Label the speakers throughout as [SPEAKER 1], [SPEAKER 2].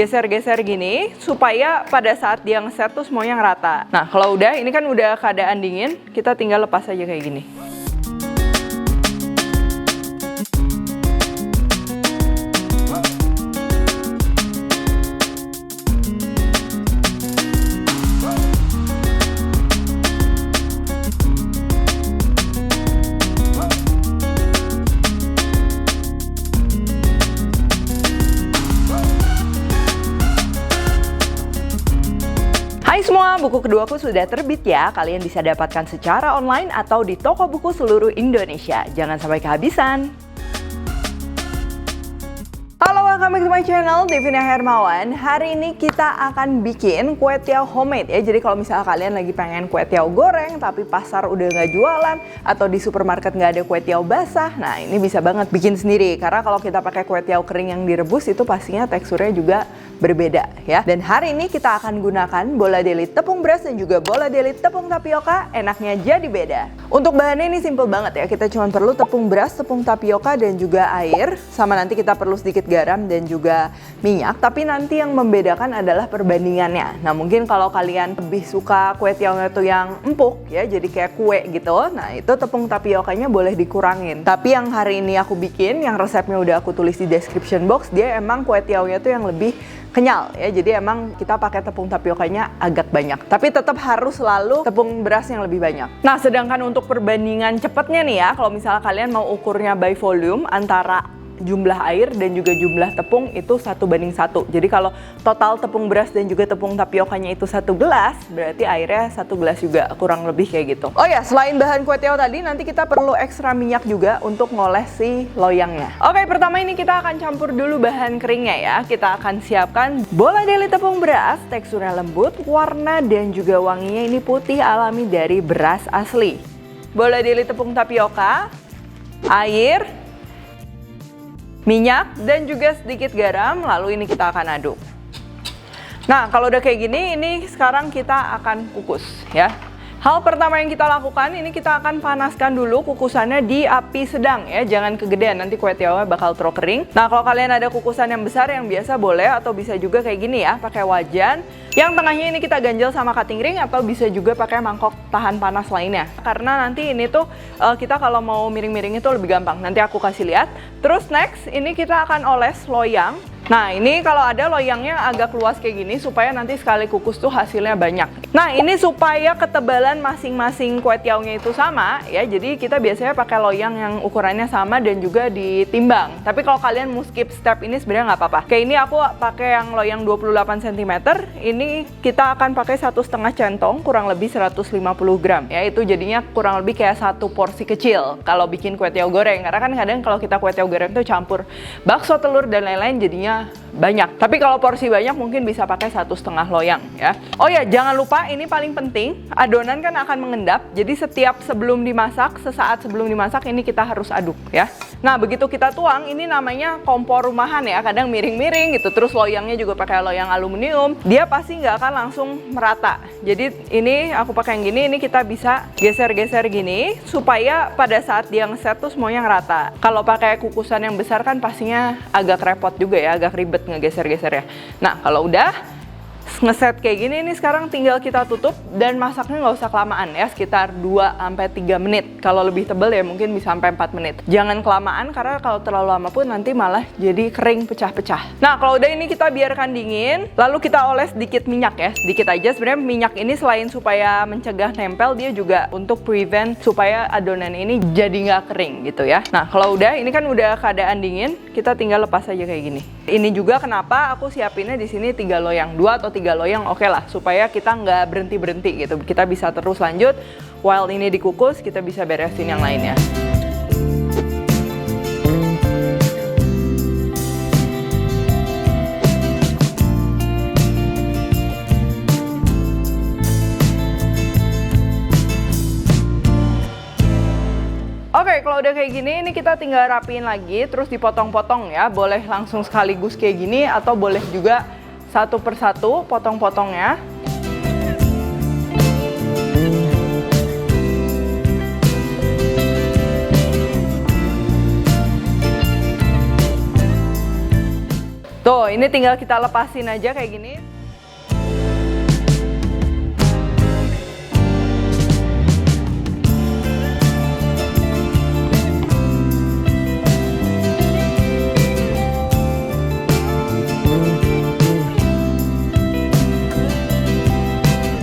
[SPEAKER 1] geser-geser gini supaya pada saat dia ngeset tuh semuanya ngerata. Nah, kalau udah, ini kan udah keadaan dingin, kita tinggal lepas aja kayak gini. Hai semua, buku keduaku sudah terbit ya. Kalian bisa dapatkan secara online atau di toko buku seluruh Indonesia. Jangan sampai kehabisan. Halo, welcome back to my channel, Devina Hermawan. Hari ini kita akan bikin kue tiaw homemade ya. Jadi kalau misalnya kalian lagi pengen kue tiaw goreng tapi pasar udah nggak jualan atau di supermarket nggak ada kue tiaw basah, nah ini bisa banget bikin sendiri. Karena kalau kita pakai kue tiaw kering yang direbus itu pastinya teksturnya juga berbeda ya. Dan hari ini kita akan gunakan bola deli tepung beras dan juga bola deli tepung tapioka. Enaknya jadi beda. Untuk bahannya ini simple banget ya. Kita cuma perlu tepung beras, tepung tapioka dan juga air. Sama nanti kita perlu sedikit garam dan juga minyak. Tapi nanti yang membedakan adalah perbandingannya. Nah, mungkin kalau kalian lebih suka kue tiawnya tuh yang empuk ya, jadi kayak kue gitu. Nah, itu tepung tapiokanya boleh dikurangin. Tapi yang hari ini aku bikin, yang resepnya udah aku tulis di description box, dia emang kue tiawnya tuh yang lebih kenyal ya, jadi emang kita pakai tepung tapiokanya agak banyak, tapi tetap harus selalu tepung beras yang lebih banyak. Nah, sedangkan untuk perbandingan cepatnya nih ya, kalau misalnya kalian mau ukurnya by volume antara jumlah air dan juga jumlah tepung itu 1:1. Jadi kalau total tepung beras dan juga tepung tapiokanya itu 1 gelas, berarti airnya 1 gelas juga, kurang lebih kayak gitu. Oh ya, selain bahan kue tiaw tadi, nanti kita perlu ekstra minyak juga untuk ngoles si loyangnya. Oke, pertama ini kita akan campur dulu bahan keringnya ya. Kita akan siapkan bola deli tepung beras, teksturnya lembut, warna dan juga wanginya ini putih alami dari beras asli. Bola deli tepung tapioka, air, minyak, dan juga sedikit garam, lalu ini kita akan aduk. Nah, kalau udah kayak gini, ini sekarang kita akan kukus ya. Hal pertama yang kita lakukan, ini kita akan panaskan dulu kukusannya di api sedang ya, jangan kegedean, nanti kue tiawnya bakal terlalu kering. Nah, kalau kalian ada kukusan yang besar yang biasa boleh, atau bisa juga kayak gini ya, pakai wajan. Yang tengahnya ini kita ganjel sama cutting ring, atau bisa juga pakai mangkok tahan panas lainnya. Karena nanti ini tuh kita kalau mau miring-miring itu lebih gampang, nanti aku kasih lihat. Terus next, ini kita akan oles loyang. Nah, ini kalau ada loyangnya agak luas kayak gini supaya nanti sekali kukus tuh hasilnya banyak. Nah, ini supaya ketebalan masing-masing kue tiawnya itu sama ya. Jadi kita biasanya pakai loyang yang ukurannya sama dan juga ditimbang. Tapi kalau kalian mau skip step ini sebenarnya nggak apa-apa. Kayak ini aku pakai yang loyang 28 cm. Ini kita akan pakai 1,5 centong, kurang lebih 150 gram ya. Itu jadinya kurang lebih kayak 1 porsi kecil kalau bikin kue tiaw goreng. Karena kan kadang kalau kita kue tiaw goreng tuh campur bakso, telur dan lain-lain jadinya banyak. Tapi kalau porsi banyak mungkin bisa pakai 1,5 loyang ya. Oh ya, jangan lupa ini paling penting, adonan kan akan mengendap. Jadi setiap sebelum dimasak, sesaat sebelum dimasak ini kita harus aduk ya. Nah, begitu kita tuang, ini namanya kompor rumahan ya. Kadang miring-miring gitu, terus loyangnya juga pakai loyang aluminium. Dia pasti nggak akan langsung merata. Jadi ini aku pakai yang gini, ini kita bisa geser-geser gini supaya pada saat dia ngeset tuh semuanya ngerata. Kalau pakai kukusan yang besar kan pastinya agak repot juga ya, agak ribet ngegeser-geser ya. Nah, kalau udah ngeset kayak gini, ini sekarang tinggal kita tutup dan masaknya nggak usah kelamaan ya, sekitar 2-3 menit. Kalau lebih tebal ya mungkin bisa sampai 4 menit. Jangan kelamaan karena kalau terlalu lama pun nanti malah jadi kering pecah-pecah. Nah, kalau udah ini kita biarkan dingin, lalu kita oles sedikit minyak ya, sedikit aja. Sebenarnya minyak ini selain supaya mencegah nempel, dia juga untuk prevent supaya adonan ini jadi nggak kering gitu ya. Nah, kalau udah, ini kan udah keadaan dingin, kita tinggal lepas aja kayak gini. Ini juga kenapa aku siapinnya di sini 3 loyang, 2 atau 3 loyang oke lah, supaya kita nggak berhenti-berhenti gitu. Kita bisa terus lanjut, while ini dikukus, kita bisa beresin yang lainnya. Oke, kalau udah kayak gini, ini kita tinggal rapiin lagi, terus dipotong-potong ya. Boleh langsung sekaligus kayak gini, atau boleh juga satu persatu potong-potongnya. Tuh, ini tinggal kita lepasin aja kayak gini.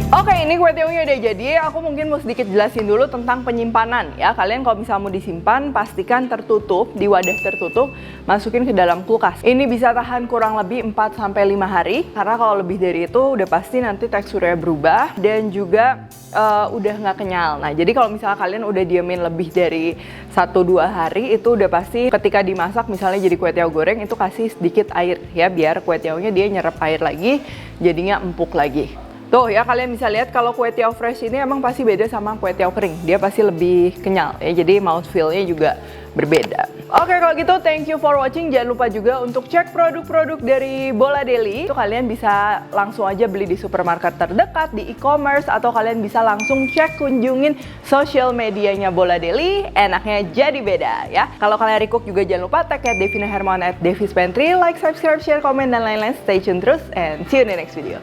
[SPEAKER 1] Oke, ini kue tiaonya udah jadi. Aku mungkin mau sedikit jelasin dulu tentang penyimpanan ya. Kalian kalau misalnya mau disimpan, pastikan tertutup, di wadah tertutup, masukin ke dalam kulkas. Ini bisa tahan kurang lebih 4-5 hari, karena kalau lebih dari itu udah pasti nanti teksturnya berubah dan juga udah nggak kenyal. Nah, jadi kalau misalnya kalian udah diemin lebih dari 1-2 hari, itu udah pasti ketika dimasak, misalnya jadi kue tiao goreng, itu kasih sedikit air ya, biar kue tiaonya dia nyerap air lagi, jadinya empuk lagi. Tuh ya, kalian bisa lihat kalau kue tiao fresh ini emang pasti beda sama kue tiao kering. Dia pasti lebih kenyal ya, jadi mouthfeel-nya juga berbeda. Oke, kalau gitu thank you for watching. Jangan lupa juga untuk cek produk-produk dari Bola Deli. Itu kalian bisa langsung aja beli di supermarket terdekat, di e-commerce, atau kalian bisa langsung cek kunjungin social medianya Bola Deli. Enaknya jadi beda ya. Kalau kalian recook juga jangan lupa tag @Devina Hermawan @Devis Pantry, like, subscribe, share, komen, dan lain-lain. Stay tune terus and see you in the next video.